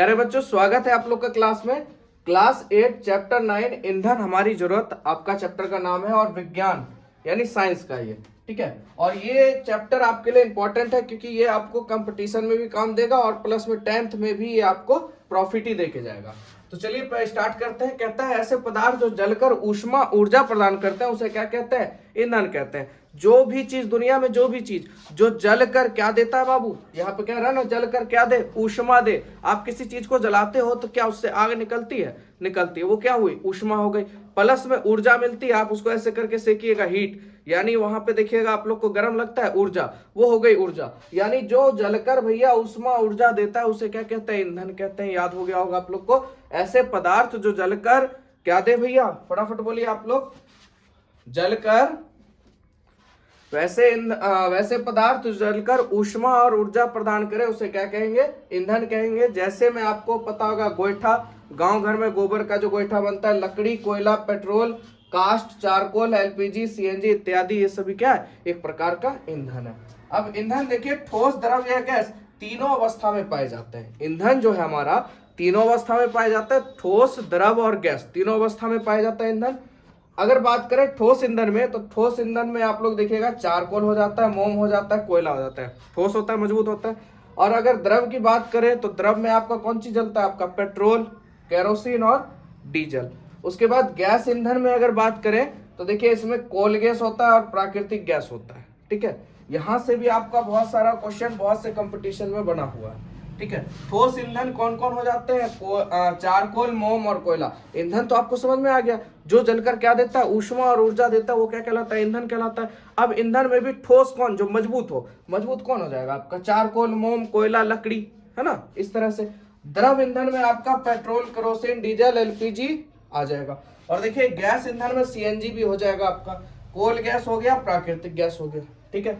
प्यारे बच्चों, स्वागत है आप लोग का क्लास में। क्लास 8 चैप्टर 9 ईंधन हमारी जरूरत, आपका चैप्टर का नाम है और विज्ञान यानी साइंस का ये, ठीक है। और ये चैप्टर आपके लिए इंपॉर्टेंट है क्योंकि ये आपको कंपटीशन में भी काम देगा और प्लस में 10th में भी ये आपको प्रॉफिट ही देके जाएगा। तो चलिए स्टार्ट करते हैं। कहता है ऐसे पदार्थ जो जलकर ऊष्मा ऊर्जा प्रदान करते हैं उसे क्या कहते हैं? ईंधन कहते हैं। जो भी चीज दुनिया में, जो भी चीज जो जलकर क्या देता है बाबू, यहाँ पे कह रहा है ना, जलकर क्या दे? ऊष्मा दे। आप किसी चीज को जलाते हो तो क्या उससे आग निकलती है? निकलती है। वो क्या हुई? ऊष्मा हो गई। प्लस में ऊर्जा मिलती है, आप उसको ऐसे करके सेकिएगा, हीट, यानी वहां पे देखिएगा आप लोग को गर्म लगता है, ऊर्जा, वो हो गई ऊर्जा। यानी जो जलकर भैया ऊष्मा ऊर्जा देता है उसे क्या कहते हैं? ईंधन कहते हैं। याद हो गया होगा आप लोग को। ऐसे पदार्थ जो जलकर क्या दे भैया, फटाफट बोलिए आप लोग। जलकर वैसे पदार्थ जलकर ऊष्मा और ऊर्जा प्रदान करे उसे क्या कहेंगे? ईंधन कहेंगे। जैसे में आपको पता होगा गोईठा, गांव घर में गोबर का जो गोईठा बनता है, लकड़ी, कोयला, पेट्रोल, कास्ट, चारकोल, एलपीजी, सीएनजी इत्यादि, ये सभी क्या है? एक प्रकार का ईंधन है। अब ईंधन देखिए, ठोस, द्रव या गैस तीनों अवस्था में पाए जाते हैं। ईंधन जो है हमारा तीनों अवस्था में पाया जाता है। ठोस, द्रव और गैस तीनों अवस्था में पाया जाता है ईंधन। अगर बात करें ठोस ईंधन में, तो ठोस ईंधन में आप लोग देखिएगा चारकोल हो जाता है, मोम हो जाता है, कोयला हो जाता है। ठोस होता है, मजबूत होता है। और अगर द्रव की बात करें तो द्रव में आपका कौन चीज जलता है? आपका पेट्रोल, केरोसिन और डीजल। उसके बाद गैस ईंधन में अगर बात करें तो देखिए इसमें कोल गैस होता है और प्राकृतिक गैस होता है, ठीक है। यहां से भी आपका बहुत सारा क्वेश्चन बहुत से कंपटीशन में बना हुआ है, ठीक है। ठोस ईंधन कौन कौन हो जाते हैं? चारकोल, मोम और कोयला। ईंधन तो आपको समझ में आ गया, जो जलकर क्या देता है? ऊष्मा और ऊर्जा देता है, वो क्या कहलाता है? ईंधन कहलाता है। अब ईंधन में भी ठोस कौन? जो मजबूत हो। मजबूत कौन हो जाएगा? आपका चारकोल, मोम, कोयला, लकड़ी, है ना, इस तरह से। द्रव ईंधन में आपका पेट्रोल, केरोसिन, डीजल, एलपीजी आ जाएगा। और देखिए गैस ईंधन में सीएनजी भी हो जाएगा आपका, कोल गैस हो गया, प्राकृतिक गैस हो गया, ठीक है।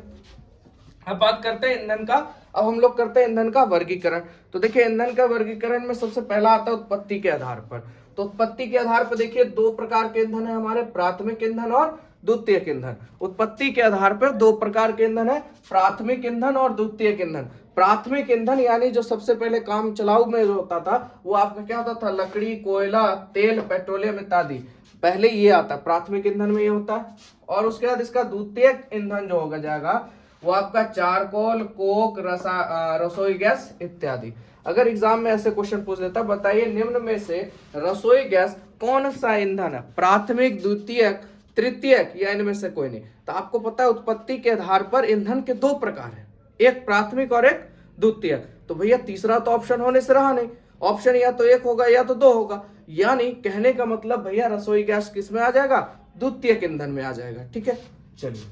अब बात करते हैं ईंधन का। अब हम लोग करते हैं ईंधन का वर्गीकरण। तो देखिए ईंधन का वर्गीकरण में सबसे पहला आता है उत्पत्ति के आधार पर। तो उत्पत्ति के आधार पर देखिए दो प्रकार के ईंधन है हमारे, प्राथमिक ईंधन और द्वितीयक ईंधन। उत्पत्ति के आधार पर दो प्रकार के ईंधन है, प्राथमिक ईंधन और द्वितीयक ईंधन। प्राथमिक ईंधन यानी जो सबसे पहले काम चलाऊ में जो होता था वो आपका क्या होता था? लकड़ी, कोयला, तेल, पेट्रोलियम इत्यादि, पहले ये आता है, प्राथमिक ईंधन में ये होता है। और उसके बाद इसका द्वितीयक ईंधन जो होगा जाएगा वो आपका चारकोल, कोक, रसोई गैस इत्यादि। अगर एग्जाम में ऐसे क्वेश्चन पूछ लेता, बताइए निम्न में से रसोई गैस कौन सा ईंधन है? प्राथमिक, द्वितीयक, तृतीयक या इनमें से कोई नहीं? तो आपको पता है उत्पत्ति के आधार पर ईंधन के दो प्रकार है, एक प्राथमिक और एक द्वितीयक। तो भैया तीसरा तो ऑप्शन होने से रहा नहीं, ऑप्शन या तो एक होगा या तो दो होगा। यानी कहने का मतलब भैया रसोई गैस किस में आ जाएगा? द्वितीयक ईंधन में आ जाएगा, ठीक है। चलिए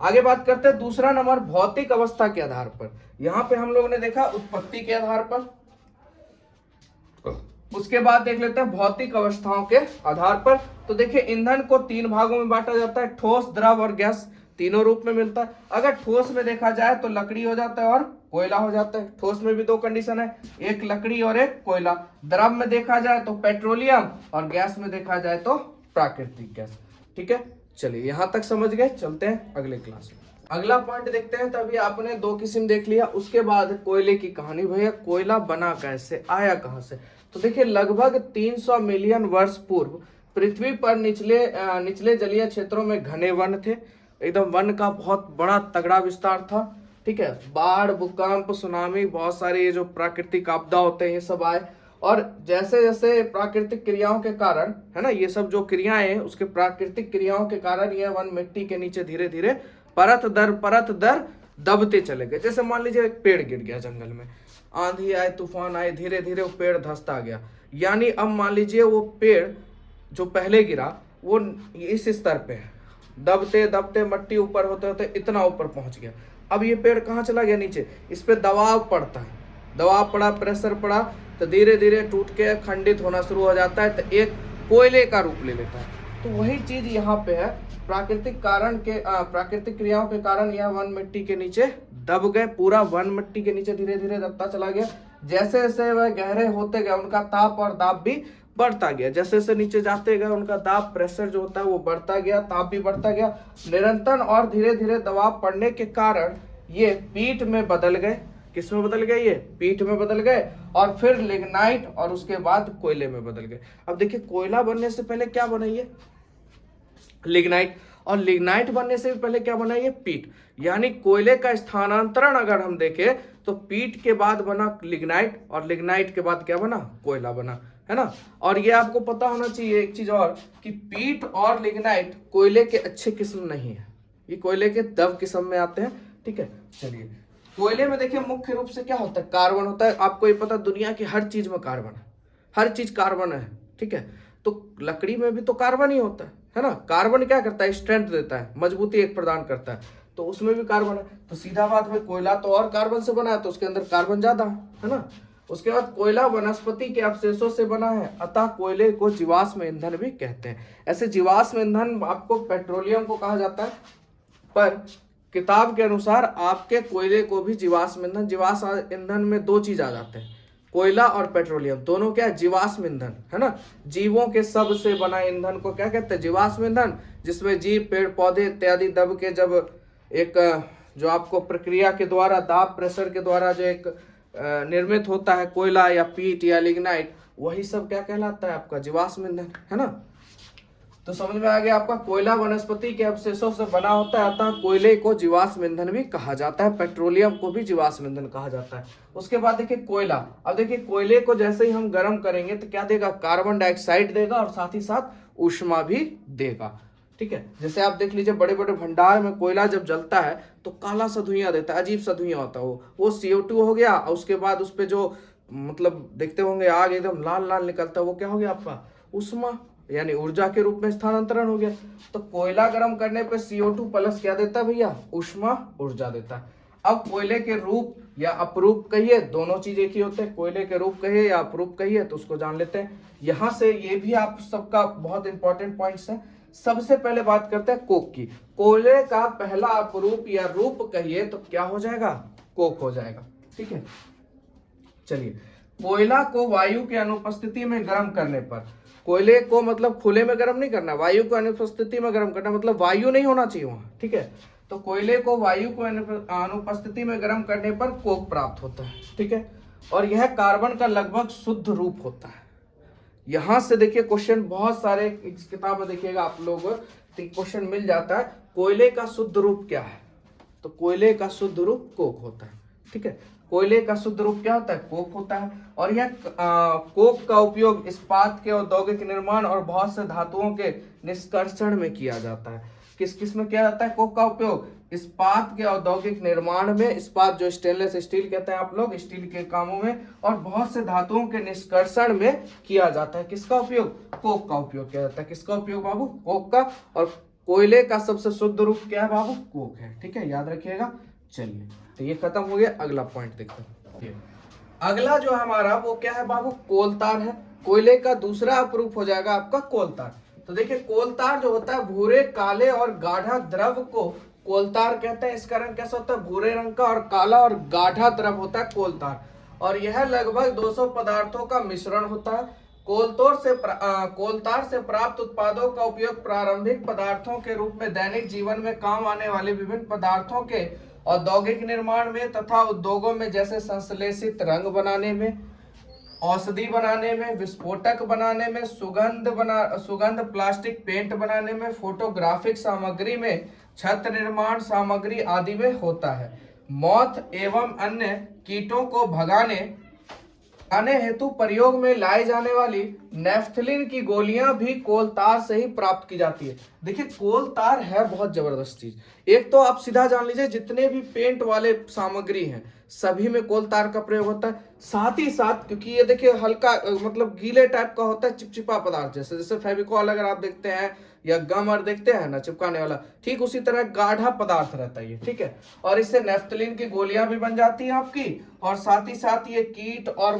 आगे बात करते हैं दूसरा नंबर, भौतिक अवस्था के आधार पर। यहां पे हम लोगों ने देखा उत्पत्ति के आधार पर, उसके बाद देख लेते हैं भौतिक अवस्थाओं के आधार पर। तो देखिए ईंधन को तीन भागों में बांटा जाता है, ठोस, द्रव और गैस, तीनों रूप में मिलता है। अगर ठोस में देखा जाए तो लकड़ी हो जाता है और कोयला हो जाता है। ठोस में भी दो कंडीशन है, एक लकड़ी और एक कोयला। द्रव में देखा जाए तो पेट्रोलियम और गैस में देखा जाए तो प्राकृतिक गैस, ठीक है। चलिए यहां तक समझ गए, चलते हैं अगले क्लास में। अगला पॉइंट देखते हैं। तभी आपने दो किस्म देख लिया, उसके बाद कोयले की कहानी। भैया कोयला बना कैसे, आया कहां से? तो देखिए लगभग 300 मिलियन वर्ष पूर्व पृथ्वी पर निचले जलीय क्षेत्रों में घने वन थे, एकदम वन का बहुत बड़ा तगड़ा विस्तार था, ठीक है। बाढ़, भूकंप, सुनामी, बहुत सारे ये जो प्राकृतिक आपदा होते हैं ये सब आए। और जैसे जैसे प्राकृतिक क्रियाओं के कारण, है ना, ये सब जो क्रियाएं हैं उसके प्राकृतिक क्रियाओं के कारण यह वन मिट्टी के नीचे धीरे धीरे परत दर दबते चले गए। जैसे मान लीजिए एक पेड़ गिर गया जंगल में, आंधी आए, तूफान आए, धीरे धीरे वो पेड़ धंसता गया। यानी अब मान लीजिए वो पेड़ जो पहले गिरा वो इस स्तर पे है, दबते दबते मट्टी ऊपर होते होते इतना ऊपर पहुंच गया। अब ये पेड़ कहाँ चला गया? नीचे। इस पे दबाव पड़ता है, दबाव पड़ा, प्रेशर पड़ा, तो धीरे धीरे टूट के खंडित होना शुरू हो जाता है, तो एक कोयले का रूप ले लेता है। तो वही चीज यहाँ पे है, प्राकृतिक क्रियाओं के कारण यह वन मिट्टी के नीचे दब गए। पूरा वन मिट्टी के नीचे धीरे धीरे दबता चला गया। जैसे जैसे वह गहरे होते गए उनका ताप और दाब भी बढ़ता गया। जैसे जैसे नीचे जाते गए उनका दाब, प्रेशर जो होता है वो बढ़ता गया, ताप भी बढ़ता गया। निरंतर और धीरे धीरे दबाव पड़ने के कारण ये पीठ में बदल गए, किस में बदल गए, ये पीट में बदल गए, और फिर लिग्नाइट, और उसके बाद कोयले में बदल गए। अब देखिए कोयला बनने से पहले क्या बना, ये लिग्नाइट, और लिग्नाइट बनने से भी पहले क्या बना, ये पीट। यानी कोयले का स्थानांतरण अगर हम देखें तो पीट के बाद बना लिग्नाइट, और लिग्नाइट के बाद क्या बना, कोयला बना, है ना। और ये आपको पता होना चाहिए एक चीज और, कि पीट और लिग्नाइट कोयले के अच्छे किस्म नहीं है, ये कोयले के दब किस्म में आते हैं, ठीक है। चलिए कोयले में देखिए मुख्य रूप से क्या होता है, कार्बन होता है। आपको ये पता दुनिया की हर चीज में कार्बन है, हर चीज कार्बन है, ठीक है। तो लकड़ी में भी तो कार्बन ही होता है ना। कार्बन क्या करता है, स्ट्रेंथ देता है, मजबूती एक प्रदान करता है, तो उसमें भी कार्बन है। तो सीधा बात में कोयला तो और कार्बन से बना है, तो उसके अंदर कार्बन ज्यादा है ना। उसके बाद कोयला वनस्पति के अवशेषों से बना है, अतः कोयले को जीवाश्म ईंधन भी कहते हैं। ऐसे जीवाश्म ईंधन आपको पेट्रोलियम को कहा जाता है, पर किताब के अनुसार आपके कोयले को भी जीवाश्म ईंधन, जीवाश्म ईंधन में दो चीज आ जाते हैं, कोयला और पेट्रोलियम, दोनों क्या है, जीवाश्म ईंधन, है ना। जीवों के सब से बना ईंधन को क्या कहते हैं, जीवाश्म ईंधन, जिसमें जीव, पेड़ पौधे इत्यादि दब के जब एक जो आपको प्रक्रिया के द्वारा, दाब प्रेशर के द्वारा जो एक निर्मित होता है कोयला या पीट या लिग्नाइट, वही सब क्या कहलाता है, आपका जीवाश्म ईंधन, है ना। तो समझ में आ गया आपका, कोयला वनस्पति के अवशेषों से बना होता है, अतः कोयले को जीवाश्म ईंधन भी कहा जाता है, पेट्रोलियम को भी जीवाश्म ईंधन कहा जाता है। उसके बाद देखिए कोयला, अब देखिए कोयले को जैसे ही हम गर्म करेंगे तो क्या देगा, कार्बन डाइऑक्साइड देगा, और साथ ही साथ ऊष्मा भी देगा, ठीक है। जैसे आप देख लीजिए बड़े बड़े भंडार में कोयला जब जलता है तो काला सा धुआं देता है, अजीब सा धुआं होता है, वो CO2 हो गया, और उसके बाद उस पर जो मतलब देखते होंगे आग एकदम लाल लाल निकलता है, वो क्या हो गया आपका, ऊष्मा, यानी ऊर्जा के रूप में स्थानांतरण हो गया। तो कोयला गर्म करने पे CO2 प्लस क्या देता है भैया, ऊष्मा, ऊर्जा देता है। अब कोयले के रूप या अपरूप कहिए, दोनों चीज एक ही होते हैं, कोयले के रूप कहिए या अपरूप कहिए, तो उसको जान लेते हैं। यहाँ से ये भी आप सबका बहुत इंपॉर्टेंट पॉइंट्स है। सबसे पहले बात करते हैं कोक की। कोयले का पहला अपरूप या रूप कहिए तो क्या हो जाएगा, कोक हो जाएगा, ठीक है। चलिए कोयला को वायु के अनुपस्थिति में गर्म करने पर, कोयले को मतलब खुले में गर्म नहीं करना, वायु को अनुपस्थिति में गर्म करना, मतलब वायु नहीं होना चाहिए वहां, ठीक है। तो कोयले को वायु को अनुपस्थिति में गर्म करने पर कोक प्राप्त होता है, ठीक है। और यह कार्बन का लगभग शुद्ध रूप होता है। यहां से देखिए क्वेश्चन बहुत सारे इस किताब में देखिएगा आप लोग, क्वेश्चन मिल जाता है, कोयले का शुद्ध रूप क्या है, तो कोयले का शुद्ध रूप कोक होता है, ठीक है। कोयले का शुद्ध रूप क्या होता है, कोक होता है। और यह कोक का उपयोग इस्पात के औद्योगिक निर्माण और बहुत से धातुओं के निष्कर्षण में किया जाता है। किस किस में किया जाता है कोक का उपयोग, इस्पात के औद्योगिक निर्माण में, इस्पात जो स्टेनलेस स्टील कहते हैं आप लोग, स्टील के कामों में, और बहुत से धातुओं के निष्कर्षण में किया जाता है। किसका उपयोग, कोक का उपयोग किया जाता है। किसका उपयोग बाबू, कोक का। और कोयले का सबसे शुद्ध रूप क्या है बाबू, कोक है, ठीक है, याद रखिएगा। चलिए तो ये खत्म हो गया, अगला पॉइंट देखते हैं। अगला जो हमारा वो क्या है बाबू, कोलतार है। कोयले का दूसरा अपरूप हो जाएगा आपका कोलतार। तो देखिए कोलतार जो होता है भूरे, काले और गाढ़ा द्रव को कोलतार कहते हैं। इसका रंग कैसा होता है, भूरे रंग का, और काला और गाढ़ा द्रव होता है कोलतार। और यह लगभग 200 पदार्थों का मिश्रण होता है। कोलतार से प्राप्त उत्पादों का उपयोग प्रारंभिक पदार्थों के रूप में दैनिक जीवन में काम आने वाले विभिन्न पदार्थों के औद्योगिक निर्माण में तथा उद्योगों में, जैसे संश्लेषित रंग बनाने में, औषधि बनाने में, विस्फोटक बनाने में, सुगंध प्लास्टिक पेंट बनाने में, फोटोग्राफिक सामग्री में, छत निर्माण सामग्री आदि में होता है। मौत एवं अन्य कीटों को भगाने हेतु प्रयोग में लाई जाने वाली नेफ्थलीन की गोलियां भी कोलतार से ही प्राप्त की जाती है। देखिए कोलतार है बहुत जबरदस्त चीज। एक तो आप सीधा जान लीजिए जितने भी पेंट वाले सामग्री हैं सभी में कोलतार का प्रयोग होता है। साथ ही साथ क्योंकि ये देखिए हल्का मतलब गीले टाइप का होता है, चिपचिपा पदार्थ, जैसे जैसे फेविकॉल अगर आप देखते हैं या गम और देखते हैं ना चिपकाने वाला, ठीक उसी तरह गाढ़ा पदार्थ रहता है ये, ठीक है। और इससे नेफ्थलीन की गोलियां भी बन जाती हैं आपकी। और साथ ही साथ ये कीट और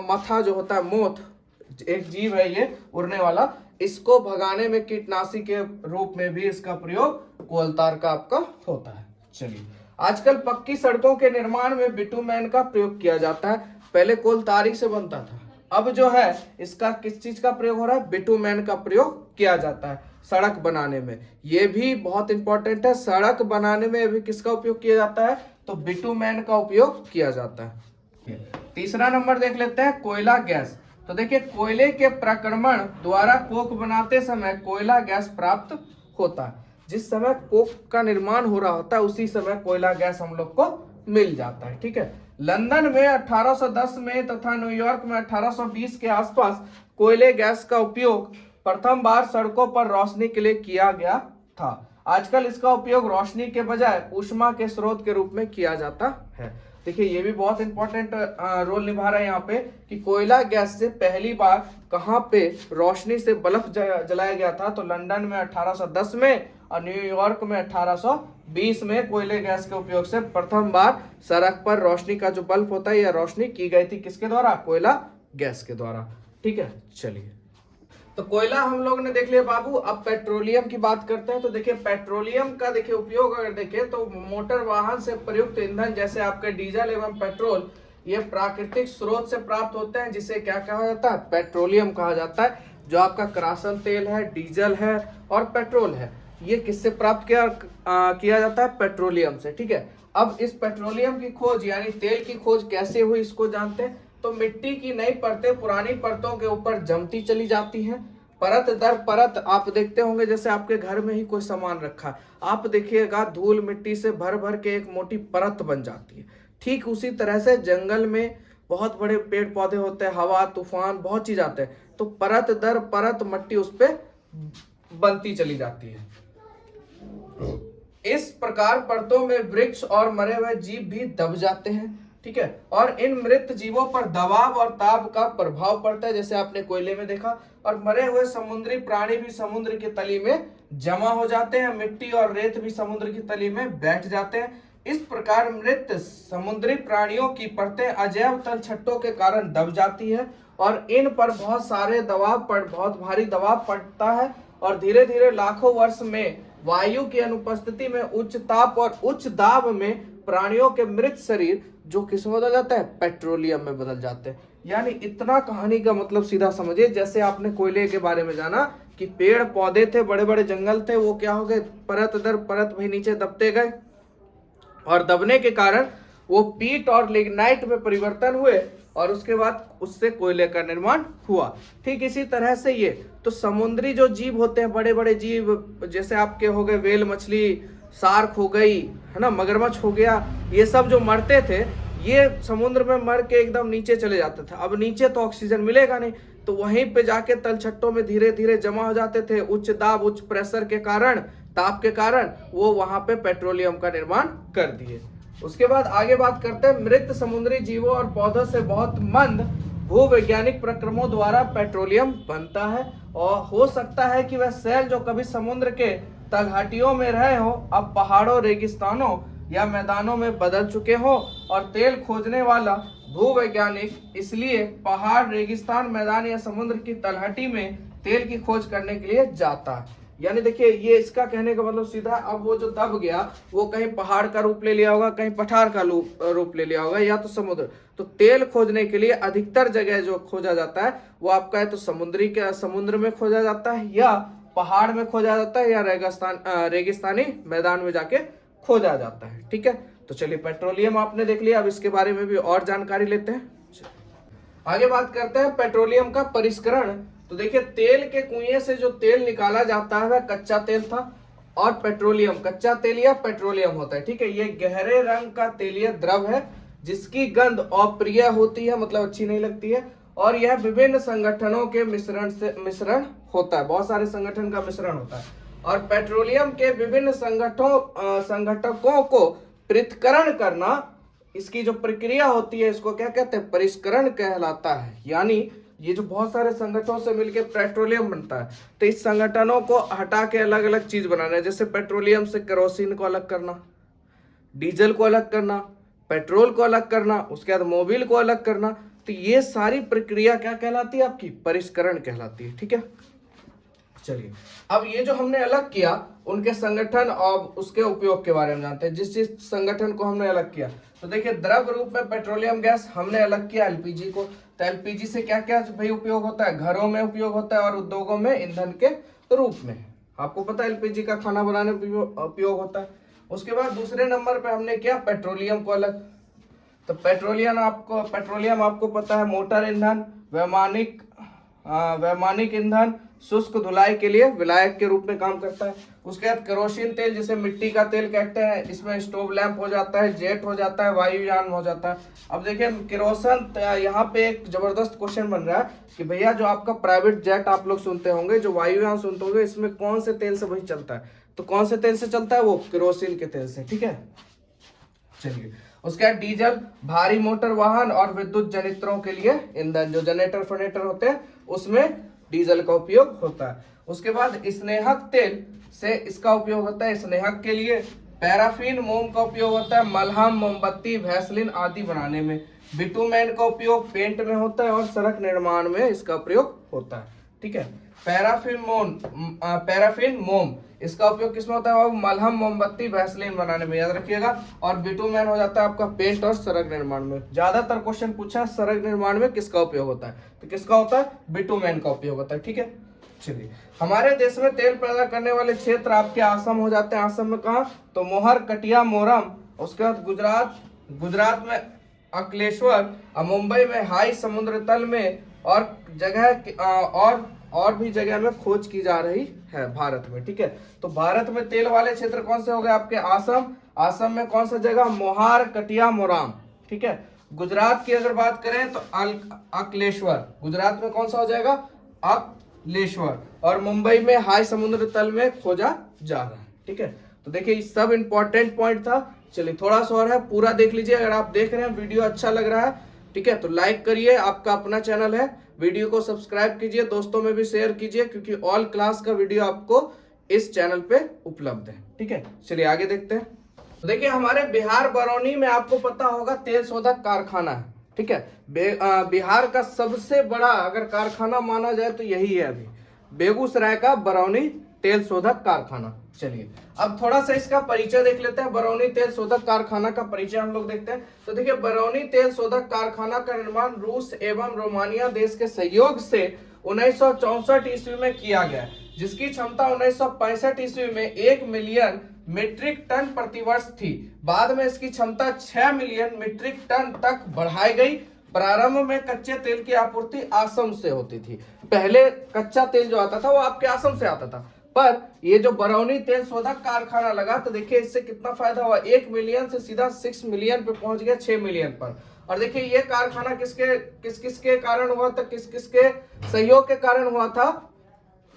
मथा जो होता है, मोथ एक जीव है ये उड़ने वाला, इसको भगाने में कीटनाशी के रूप में भी इसका प्रयोग कोलतार का आपका होता है। चलिए आजकल पक्की सड़कों के निर्माण में बिटुमेन का प्रयोग किया जाता है। पहले कोलतारी से बनता था, अब जो है इसका किस चीज का प्रयोग हो रहा है, बिटुमेन का प्रयोग किया जाता है सड़क बनाने में। ये भी बहुत इंपॉर्टेंट है, सड़क बनाने में भी किसका उपयोग किया जाता है, तो बिटुमेन का उपयोग किया जाता है। तीसरा नंबर देख लेते हैं, कोयला गैस। तो देखिए कोयले के प्रक्रमण द्वारा कोक बनाते समय कोयला गैस प्राप्त होता है। जिस समय कोक का निर्माण हो रहा होता है उसी समय कोयला गैस हम लोग को मिल जाता है। ठीक है, लंदन में 1810 में तथा न्यूयॉर्क में 1820 के आसपास कोयले गैस का उपयोग प्रथम बार सड़कों पर रोशनी के लिए किया गया था। आजकल इसका उपयोग रोशनी के बजाय ऊष्मा के स्रोत के रूप में किया जाता है। देखिए ये भी बहुत इंपॉर्टेंट रोल निभा रहा है यहाँ पे कि कोयला गैस से पहली बार कहाँ पे रोशनी से बल्ब जलाया गया था, तो लंदन में 1810 में और न्यूयॉर्क में 1820 में कोयले गैस के उपयोग से प्रथम बार सड़क पर रोशनी का जो बल्ब होता है या रोशनी की गई थी किसके द्वारा, कोयला गैस के द्वारा। ठीक है, चलिए तो कोयला हम लोग ने देख लिया बाबू। अब पेट्रोलियम की बात करते हैं। तो देखिए पेट्रोलियम का देखिए उपयोग अगर देखें तो मोटर वाहन से प्रयुक्त ईंधन जैसे आपके डीजल एवं पेट्रोल ये प्राकृतिक स्रोत से प्राप्त होते हैं, जिसे क्या कहा जाता है, पेट्रोलियम कहा जाता है। जो आपका किरासन तेल है, डीजल है और पेट्रोल है, ये किससे प्राप्त किया जाता है, पेट्रोलियम से। ठीक है, अब इस पेट्रोलियम की खोज यानी तेल की खोज कैसे हुई इसको जानते हैं। तो मिट्टी की नई परतें पुरानी परतों के ऊपर जमती चली जाती हैं, परत दर परत। आप देखते होंगे जैसे आपके घर में ही कोई सामान रखा है, आप देखिएगा धूल मिट्टी से भर भर के एक मोटी परत बन जाती है। ठीक उसी तरह से जंगल में बहुत बड़े पेड़ पौधे होते हैं, हवा तूफान बहुत चीज आते हैं, तो परत दर परत मिट्टी उस पर बनती चली जाती है। इस प्रकार परतों में वृक्ष और मरे हुए जीव भी दब जाते हैं। ठीक है, और इन मृत जीवों पर दबाव और ताप का प्रभाव पड़ता है, जैसे आपने कोयले में देखा। और मरे हुए समुद्री प्राणी भी समुद्र की तली में जमा हो जाते हैं, मिट्टी और रेत भी समुद्र की तली में बैठ जाते हैं। इस प्रकार मृत समुद्री प्राणियों की परतें अजैव तलछटों के कारण दब जाती है और इन पर बहुत भारी दबाव पड़ता है और धीरे धीरे लाखों वर्ष में वायु की अनुपस्थिति में उच्च ताप और उच्च दाब में प्राणियों के मृत शरीर जो किस में बदल जाता है, पेट्रोलियम में बदल जाते हैं। यानी इतना कहानी का मतलब सीधा समझिए, जैसे आपने कोयले के बारे में जाना कि पेड़ पौधे थे, बड़े बड़े जंगल थे, वो क्या हो गए, परत दर परत भाई नीचे दबते गए और दबने के कारण वो पीट और लिग्नाइट में परिवर्तन हुए और उसके बाद उससे कोयले का निर्माण हुआ। ठीक इसी तरह से ये तो समुद्री जो जीव होते हैं, बड़े बड़े जीव जैसे आपके हो गए व्हेल मछली, शार्क हो गई, है ना, मगरमच्छ हो गया, ये सब जो मरते थे ये समुद्र में मर के एकदम नीचे चले जाते थे। अब नीचे तो ऑक्सीजन मिलेगा नहीं, तो वहीं पे जाके तलछट्टों में धीरे धीरे जमा हो जाते थे। उच्च दाब उच्च प्रेशर के कारण, ताप के कारण वो वहां पे पेट्रोलियम का निर्माण कर दिए। उसके बाद आगे बात करते हैं, मृत समुद्री जीवों और पौधों से बहुत मंद भूवैज्ञानिक प्रक्रमों द्वारा पेट्रोलियम बनता है और हो सकता है कि वह सेल जो कभी समुद्र के तलहटियों में रहे हो अब पहाड़ों, रेगिस्तानों या मैदानों में बदल चुके हो और तेल खोजने वाला भूवैज्ञानिक इसलिए पहाड़, रेगिस्तान, मैदान या समुद्र की तलहटी में तेल की खोज करने के लिए जाता है। यानी देखिए ये इसका कहने का मतलब सीधा, अब वो जो दब गया वो कहीं पहाड़ का रूप ले लिया होगा, कहीं पठार का रूप ले लिया होगा या तो समुद्र। तो तेल खोजने के लिए अधिकतर जगह जो खोजा जाता है वो आपका है तो समुद्र में खोजा जाता है या पहाड़ में खोजा जाता है या रेगिस्तानी मैदान में जाके खोजा जाता है। ठीक है, तो चलिए पेट्रोलियम आपने देख लिया, अब इसके बारे में भी और जानकारी लेते हैं। आगे बात करते हैं पेट्रोलियम का परिष्करण। तो देखिए तेल के कुएं से जो तेल निकाला जाता है वह कच्चा तेल था और पेट्रोलियम कच्चा तेल या पेट्रोलियम होता है। ठीक है, ये गहरे रंग का तेलीय द्रव है जिसकी गंध अप्रिय होती है, मतलब अच्छी नहीं लगती है, और यह विभिन्न संगठनों के मिश्रण होता है, बहुत सारे संगठन का मिश्रण होता है। और पेट्रोलियम के विभिन्न संघटकों को पृथक्करण करना, इसकी जो प्रक्रिया होती है इसको क्या कहते हैं, परिष्करण कहलाता है। यानी ये जो बहुत सारे संगठनों से मिलकर पेट्रोलियम बनता है, तो इस संगठनों को हटा के अलग अलग चीज बनाना है। जैसे पेट्रोलियम से केरोसिन को अलग करना, डीजल को अलग करना, पेट्रोल को अलग करना, उसके बाद मोबिल को अलग करना, तो ये सारी प्रक्रिया क्या कहलाती है, आपकी परिष्करण कहलाती है। ठीक है, चलिए अब ये जो हमने अलग किया उनके संगठन और उसके उपयोग के बारे में जानते हैं। जिस संगठन को हमने अलग किया, तो देखिए द्रव रूप में पेट्रोलियम गैस हमने अलग किया एलपीजी को। तो एलपीजी से क्या क्या भाई उपयोग होता है, घरों में उपयोग होता है और उद्योगों में ईंधन के रूप में। आपको पता है एलपीजी का खाना बनाने में उपयोग होता है। उसके बाद दूसरे नंबर पे हमने किया पेट्रोलियम को अलग। तो पेट्रोलियम आपको पता है मोटर ईंधन, वैमानिक ईंधन, शुष्क धुलाई के लिए विलायक के रूप में काम करता है। उसके बाद केरोसिन तेल, जिसे मिट्टी का तेल कहते हैं, इसमें स्टोव लैंप हो जाता है, जेट हो जाता है, वायुयान हो जाता है। अब देखिए केरोसिन, यहाँ पे एक जबरदस्त क्वेश्चन बन रहा है कि भैया जो आपका प्राइवेट जेट आप लोग सुनते होंगे, जो वायुयान सुनते होंगे, इसमें कौन से तेल से वही चलता है? तो कौन से तेल से चलता है? वो केरोसिन के तेल से। ठीक है, चलिए। उसके बाद डीजल, भारी मोटर वाहन और विद्युत जनरेटरों के लिए ईंधन, जो जनरेटर फनेटर होते हैं उसमें डीजल का उपयोग होता है। उसके बाद स्नेहक तेल से इसका उपयोग होता है स्नेहक के लिए। पैराफिन मोम का उपयोग होता है मलहम, मोमबत्ती, वैसलीन आदि बनाने में। बिटुमेन का उपयोग पेंट में होता है और सड़क निर्माण में इसका प्रयोग होता है। ठीक है, पैराफिन मोम इसका उपयोग किसमें होता है? मलहम, मोमबत्ती, वैसलीन बनाने में, याद रखिएगा। और बिटुमेन हो जाता है आपका पेंट और सड़क निर्माण में। ज्यादातर क्वेश्चन पूछा है सड़क निर्माण में किसका उपयोग होता है, तो किसका होता है? बिटुमेन का उपयोग होता है। ठीक है, चलिए। हमारे देश में तेल पैदा करने वाले क्षेत्र आपके आसम हो जाते हैं। आसम में कहा? तो मोहर, कटिया, मोरम। उसके बाद गुजरात में अंकलेश्वर, मुंबई में हाई समुद्र तल में, और भी जगह में खोज की जा रही है भारत में। ठीक है, तो भारत में तेल वाले क्षेत्र कौन से हो गए आपके? आसम में कौन सा जगह? मोहार, कटिया, मोराम। ठीक है, गुजरात की अगर बात करें तो अंकलेश्वर, गुजरात में कौन सा हो जाएगा? अंकलेश्वर। और मुंबई में हाई समुद्र तल में खोजा जा रहा है। ठीक है, तो देखिए ये सब इंपॉर्टेंट पॉइंट था। चलिए थोड़ा सा और है, पूरा देख लीजिए। अगर आप देख रहे हैं वीडियो अच्छा लग रहा है, ठीक है, तो लाइक करिए, आपका अपना चैनल है। वीडियो को सब्सक्राइब कीजिए, दोस्तों में भी शेयर कीजिए, क्योंकि ऑल क्लास का वीडियो आपको इस चैनल पे उपलब्ध है। ठीक है, चलिए आगे देखते हैं। तो देखिए हमारे बिहार बरौनी में आपको पता होगा तेल शोधक कारखाना है। ठीक है, बिहार का सबसे बड़ा अगर कारखाना माना जाए तो यही है अभी, बेगूसराय का बरौनी तेल शोधक कारखाना। चलिए अब थोड़ा सा इसका परिचय देख लेते हैं। बरौनी तेल शोधक कारखाना का परिचय हम लोग देखते हैं। तो देखिए बरौनी तेल शोधक कारखाना का निर्माण रूस एवं रोमानिया देश के सहयोग से 1964 ईस्वी में किया गया, जिसकी क्षमता 1965 ईस्वी में 1 मिलियन मीट्रिक टन प्रतिवर्ष थी। बाद में इसकी क्षमता 6 मिलियन मीट्रिक टन तक बढ़ाई गई। प्रारंभ में कच्चे तेल की आपूर्ति आसम से होती थी। पहले कच्चा तेल जो आता था वो आपके आसम से आता था, पर ये जो बरौनी तेल शोधक कारखाना लगा तो देखिए इससे कितना फायदा हुआ। 1 मिलियन से सीधा 6 मिलियन पे पहुंच गया, 6 मिलियन पर। और देखिए ये कारखाना किस किसके कारण हुआ था, किस किसके सहयोग के कारण हुआ था?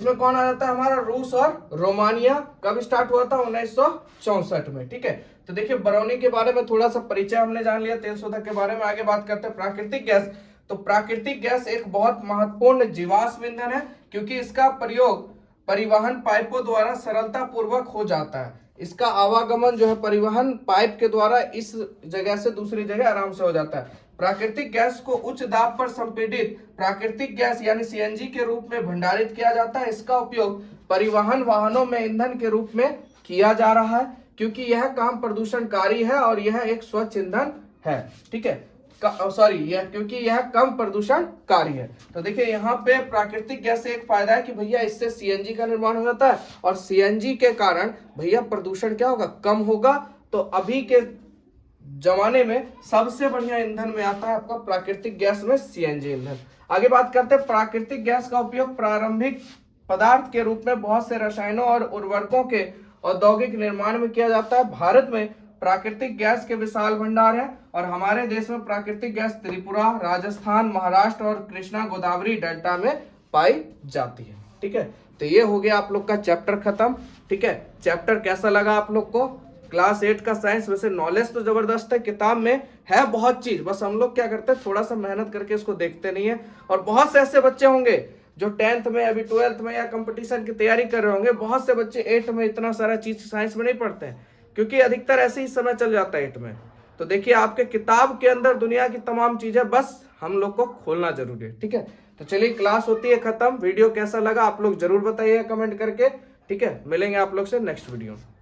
इसमें कौन आ जाता है हमारा? रूस और रोमानिया। कब स्टार्ट हुआ था? 1964 में। ठीक है, तो देखिए बरौनी के बारे में थोड़ा सा परिचय हमने जान लिया, तेल शोधक के बारे में। आगे बात करते हैं प्राकृतिक गैस। तो प्राकृतिक गैस एक बहुत महत्वपूर्ण जीवाश्म ईंधन है, क्योंकि इसका प्रयोग परिवहन पाइपों द्वारा सरलता पूर्वक हो जाता है। इसका आवागमन जो है परिवहन पाइप के द्वारा इस जगह से दूसरी जगह आराम से हो जाता है। प्राकृतिक गैस को उच्च दाब पर संपीड़ित प्राकृतिक गैस यानी सीएनजी के रूप में भंडारित किया जाता है। इसका उपयोग परिवहन वाहनों में ईंधन के रूप में किया जा रहा है, क्योंकि यह कम प्रदूषणकारी है और यह एक स्वच्छ ईंधन है। ठीक है, क्योंकि यह कम प्रदूषणकारी है। तो देखिए यहाँ पे प्राकृतिक गैस से एक फायदा है कि भैया इससे सीएनजी का निर्माण हो जाता है, और सीएनजी के कारण भैया प्रदूषण क्या होगा? कम होगा। तो अभी के जमाने में सबसे बढ़िया ईंधन में आता है आपका प्राकृतिक गैस में सीएनजी ईंधन। आगे बात करते हैं प्राकृतिक गैस का उपयोग प्रारंभिक पदार्थ के रूप में बहुत से रसायनों और उर्वरकों के औद्योगिक निर्माण में किया जाता है। भारत में प्राकृतिक गैस के विशाल भंडार है, और हमारे देश में प्राकृतिक गैस त्रिपुरा, राजस्थान, महाराष्ट्र और कृष्णा गोदावरी डेल्टा में पाई जाती है। ठीक है, तो ये हो गया आप लोग का चैप्टर खत्म। ठीक है, चैप्टर कैसा लगा आप लोग को? क्लास 8 का साइंस वैसे नॉलेज तो जबरदस्त है, किताब में है बहुत चीज, बस हम लोग क्या करते हैं थोड़ा सा मेहनत करके इसको देखते नहीं है। और बहुत से ऐसे बच्चे होंगे जो 10th में, अभी 12th में या कंपटीशन की तैयारी कर रहे होंगे। बहुत से बच्चे 8th में इतना सारा चीज साइंस में नहीं पढ़ते हैं, क्योंकि अधिकतर ऐसे ही समय चल जाता है 8th में। तो देखिए आपके किताब के अंदर दुनिया की तमाम चीजें, बस हम लोग को खोलना जरूरी है। ठीक है, तो चलिए क्लास होती है खत्म। वीडियो कैसा लगा आप लोग जरूर बताइए कमेंट करके। ठीक है, मिलेंगे आप लोग से नेक्स्ट वीडियो में।